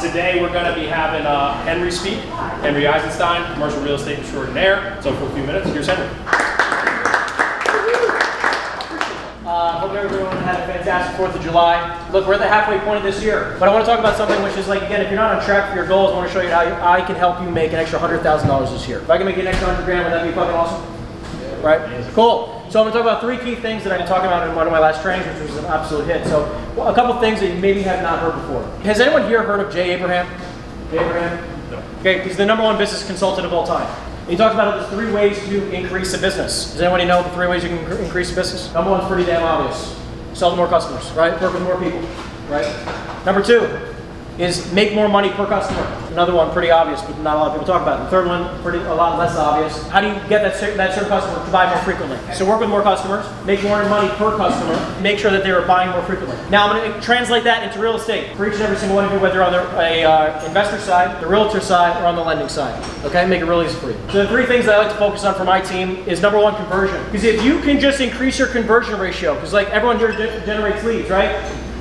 Today we're going to be having Henry speak. Henry Eisenstein, commercial real estate extraordinaire. So for a few minutes, here's Henry. Hope everyone had a fantastic 4th of July. Look, we're at the halfway point of this year, but I want to talk about something which is like, again, if you're not on track for your goals, I want to show you how I can help you make an extra $100,000 this year. If I can make you an extra 100 grand, would that be fucking awesome? Right? Cool. So I'm going to talk about 3 key things that I've been talking about in one of my last trainings, which was an absolute hit. So a couple things that you maybe have not heard before. Has anyone here heard of Jay Abraham? Jay Abraham? No. Okay, he's the #1 business consultant of all time. He talks about there's 3 ways to increase a business. Does anybody know the 3 ways you can increase a business? #1 is pretty damn obvious. Sell to more customers, right? Work with more people, right? #2 is make more money per customer. Another one pretty obvious, but not a lot of people talk about it. The third one, a lot less obvious. How do you get that certain customer to buy more frequently? So work with more customers, make more money per customer, make sure that they are buying more frequently. Now I'm going to translate that into real estate for each and every single one of you, whether on the investor side, the realtor side, or on the lending side. Okay, make it real easy for you. So the 3 things that I like to focus on for my team is #1, conversion. Because if you can just increase your conversion ratio, because like everyone here generates leads, right?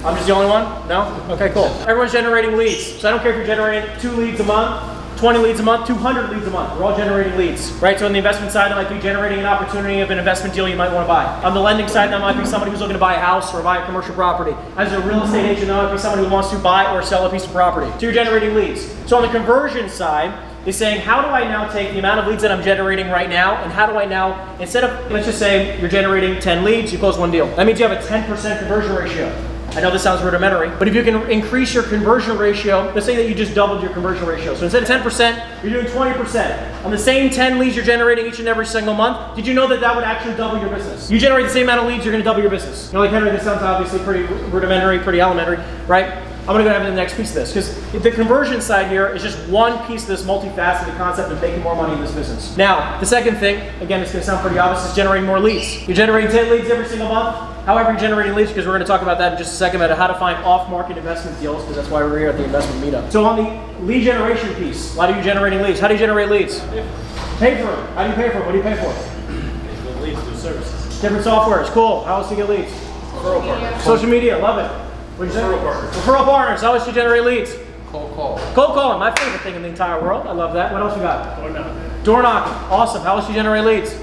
I'm just the only one? No? Okay, cool. Everyone's generating leads. So I don't care if you're generating 2 leads a month, 20 leads a month, 200 leads a month. We're all generating leads, right? So on the investment side, that might be generating an opportunity of an investment deal you might want to buy. On the lending side, that might be somebody who's looking to buy a house or buy a commercial property. As a real estate agent, that might be somebody who wants to buy or sell a piece of property. So you're generating leads. So on the conversion side, is saying, how do I now take the amount of leads that I'm generating right now, and how do I now, instead of, let's just say you're generating 10 leads, you close 1 deal. That means you have a 10% conversion ratio. I know this sounds rudimentary, but if you can increase your conversion ratio, let's say that you just doubled your conversion ratio. So instead of 10%, you're doing 20%. On the same 10 leads you're generating each and every single month, did you know that that would actually double your business? You generate the same amount of leads, you're going to double your business. You know, like Henry, this sounds obviously pretty rudimentary, pretty elementary, right? I'm going to go into the next piece of this, because the conversion side here is just one piece of this multifaceted concept of making more money in this business. Now, the second thing, again, it's going to sound pretty obvious, is generating more leads. You're generating 10 leads every single month. However, you're generating leads, because we're going to talk about that in just a second, about how to find off-market investment deals, because that's why we're here at the investment meetup. So on the lead generation piece, why are you generating leads? How do you generate leads? Pay for them. How do you pay for them? What do you pay for? Pay for leads through services. Different softwares. Cool. How else do you get leads? Referral partners. Social media. Love it. What'd you say? Referral partners. Referral partners. How else do you generate leads? Cold call. Cold calling. My favorite thing in the entire world. I love that. What else you got? Door knocking. Door knocking. Awesome. How else do you generate leads?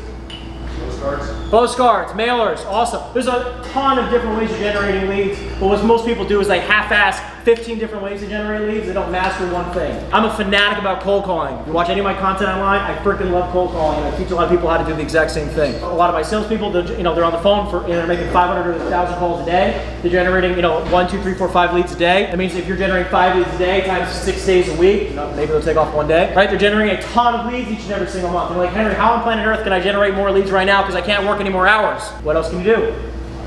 Postcards. Postcards, mailers, awesome. There's a ton of different ways of generating leads, but what most people do is they half-ass 15 different ways to generate leads. They don't master one thing. I'm a fanatic about cold calling. If you watch any of my content online, I freaking love cold calling, and I teach a lot of people how to do the exact same thing. A lot of my salespeople, they're on the phone for, they're making 500 or 1,000 calls a day. They're generating, 1, 2, 3, 4, 5 leads a day. That means if you're generating 5 leads a day times 6 days a week, maybe they'll take off 1 day, right? They're generating a ton of leads each and every single month. They're like, Henry, how on planet Earth can I generate more leads right now because I can't work any more hours? What else can you do?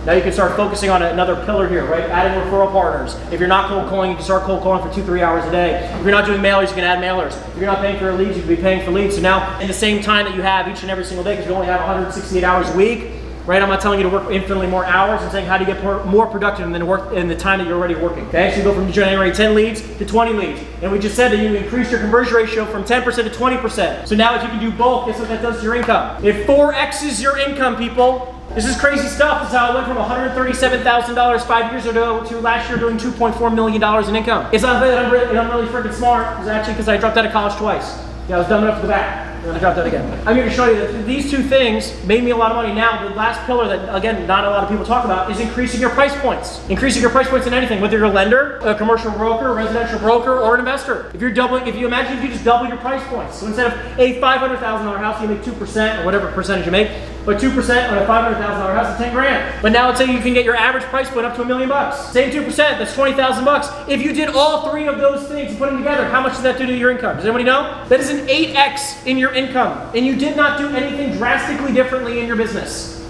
Now you can start focusing on another pillar here, right? Adding referral partners. If you're not cold calling, you can start cold calling for 2-3 hours a day. If you're not doing mailers, you can add mailers. If you're not paying for leads, you can be paying for leads. So now, in the same time that you have each and every single day, because you only have 168 hours a week, right? I'm not telling you to work infinitely more hours. I'm saying how do you get more productive than work in the time that you're already working. Okay, so you go from generating 10 leads to 20 leads. And we just said that you increase your conversion ratio from 10% to 20%. So now if you can do both, guess what that does to your income? It 4X's your income, people. This is crazy stuff. This is how I went from $137,000 5 years ago to last year doing $2.4 million in income. It's not that I'm really freaking smart. It's actually because I dropped out of college twice. Yeah, I was dumb enough to go back. I'm gonna drop that again. I'm here to show you that these 2 things made me a lot of money. Now, the last pillar that, again, not a lot of people talk about is increasing your price points. Increasing your price points in anything, whether you're a lender, a commercial broker, a residential broker, or an investor. If you imagine if you just double your price points. So instead of a $500,000 house, you make 2% or whatever percentage you make, but 2% on a $500,000 house is 10 grand. But now let's say you can get your average price point up to $1 million. Same 2%, that's 20,000 bucks. If you did all 3 of those things and put them together, how much does that do to your income? Does anybody know? That is an 8X in your income. And you did not do anything drastically differently in your business.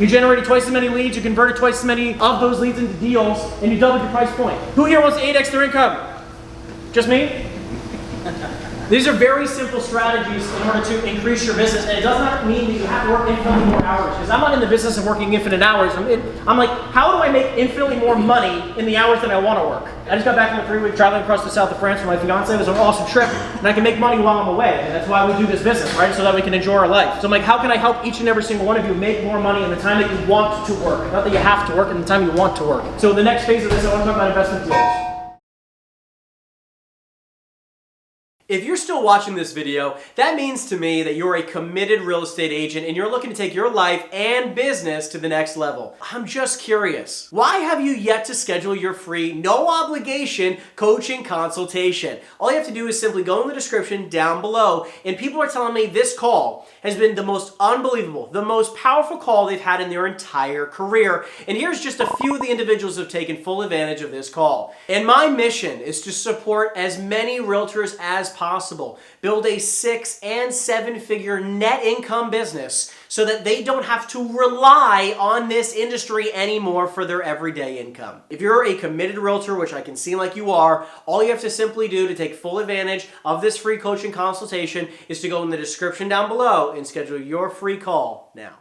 You generated twice as many leads, you converted twice as many of those leads into deals, and you doubled your price point. Who here wants to 8X their income? Just me? These are very simple strategies in order to increase your business, and it does not mean that you have to work infinitely more hours, because I'm not in the business of working infinite hours. I'm like, how do I make infinitely more money in the hours that I want to work? I just got back from a 3-week traveling across the south of France with my fiance. It was an awesome trip, and I can make money while I'm away, and that's why we do this business, right? So that we can enjoy our life. So I'm like, how can I help each and every single one of you make more money in the time that you want to work? Not that you have to work, in the time you want to work. So the next phase of this, I want to talk about investment deals. If you're still watching this video, that means to me that you're a committed real estate agent and you're looking to take your life and business to the next level. I'm just curious. Why have you yet to schedule your free, no obligation coaching consultation? All you have to do is simply go in the description down below, and people are telling me this call has been the most unbelievable, the most powerful call they've had in their entire career. And here's just a few of the individuals who have taken full advantage of this call. And my mission is to support as many realtors as possible, build a 6- and 7-figure net income business so that they don't have to rely on this industry anymore for their everyday income. If you're a committed realtor, which I can see like you are, all you have to simply do to take full advantage of this free coaching consultation is to go in the description down below and schedule your free call now.